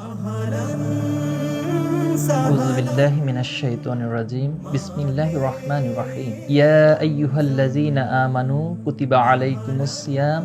أعوذ بالله من الشيطان الرجيم بسم الله الرحمن الرحيم يا أيها الذين آمنوا كتب عليكم الصيام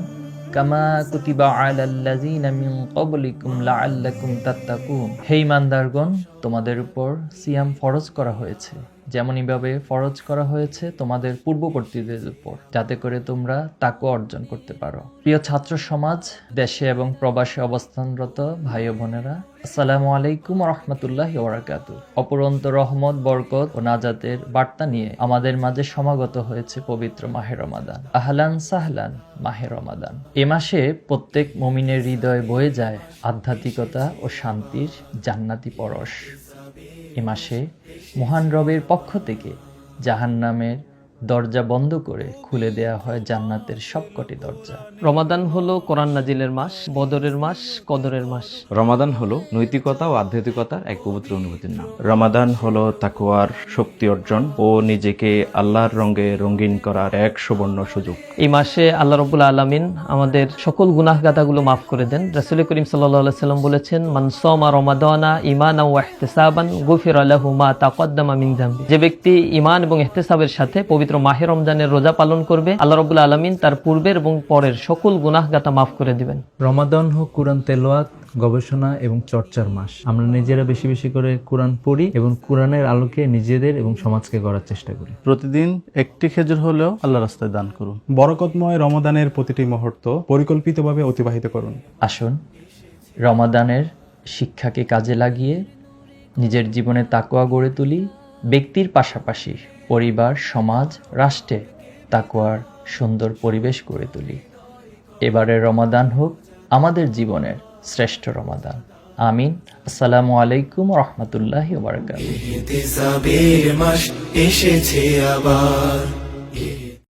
كما كتب على الذين من قبلكم لعلكم تتقون হে ইমানদারগণ, তোমাদের উপর সিয়াম ফরজ করা হয়েছে যেমনইভাবে ফরজ করা হয়েছে তোমাদের পূর্ববর্তীদের উপর, যাতে করে তোমরা তাকওয়া অর্জন করতে পারো। প্রিয় ছাত্র সমাজ, দেশে এবং প্রবাসে অবস্থানরত ভাই ও বোনেরা, আসসালামু আলাইকুম ওয়া রাহমাতুল্লাহি ওয়া বারাকাতুহু। অপরন্ত রহমত, বরকত ও নাজাতের বার্তা নিয়ে আমাদের মাঝে সমাগত হয়েছে পবিত্র মাহে রমাদান। আহলান সাহলান মাহে রমাদান। এ মাসে প্রত্যেক মুমিনের হৃদয়ে বয়ে যায় আধ্যাত্মিকতা ও শান্তির জান্নাতি পরশ। এ মাসে মহান রবের পক্ষ থেকে জাহান্নামের দরজা বন্ধ করে খুলে দেয়া হয় জান্নাতের সবকটি দরজা। রমাদান হলো কোরআন নাজিলের মাস, বদরের মাস, কদরের মাস। রমাদান হলো নৈতিকতা ও আধ্যাত্মিকতার এক পবিত্র অনুভূতির নাম। রমাদান হলো তাকওয়ার শক্তি অর্জন ও নিজেকে আল্লাহর রঙে রঙিন করার এক সুবর্ণ সুযোগ। এই মাসে আল্লাহ রাব্বুল আলামিন আমাদের সকল গুনাহগাতাগুলো মাফ করে দেন। রাসূল করিম সাল্লাল্লাহু আলাইহি সাল্লাম বলেছেন, মান সামা রমাদানা ঈমানান ওয়া ইহতিসাবান গুফিরা লাহু মা তাকদ্দামা মিন যামবি। যে ব্যক্তি ঈমান এবং ইহতিসাবের সাথে পবিত্র মাহে রমজানের রোজা পালন করবে, আল্লাহ রাব্বুল আলামিন তার পূর্বের এবং পরের সকল গুনাহগাতা মাফ করে দিবেন। রমাদান হোক কোরআন তেলাওয়াত, গবেষণা এবং চর্চার মাস। আমরা নিজেরা বেশি বেশি করে কোরআন পড়ি এবং কোরআনের আলোকে নিজেদের এবং সমাজকে গড়ার চেষ্টা করি। প্রতিদিন একটি খেজুর হলেও আল্লাহ রাস্তায় দান করুন। বরকতময় রমাদানের প্রতিটি মুহূর্ত পরিকল্পিতভাবে অতিবাহিত করুন। আসুন রমাদানের শিক্ষাকে কাজে লাগিয়ে নিজের জীবনে তাকওয়া গড়ে তুলি, ব্যক্তির পাশাপাশি পরিবার, সমাজ, রাষ্ট্রে তাকওয়ার সুন্দর পরিবেশ গড়ে তুলি। এবারের রমাদান হোক আমাদের জীবনের শ্রেষ্ঠ রমাদান। আমিন। আসসালামু আলাইকুম ওয়া রাহমাতুল্লাহি ওয়া বারাকাতুহু। ইহতিসাবের মাস এসেছে আবার।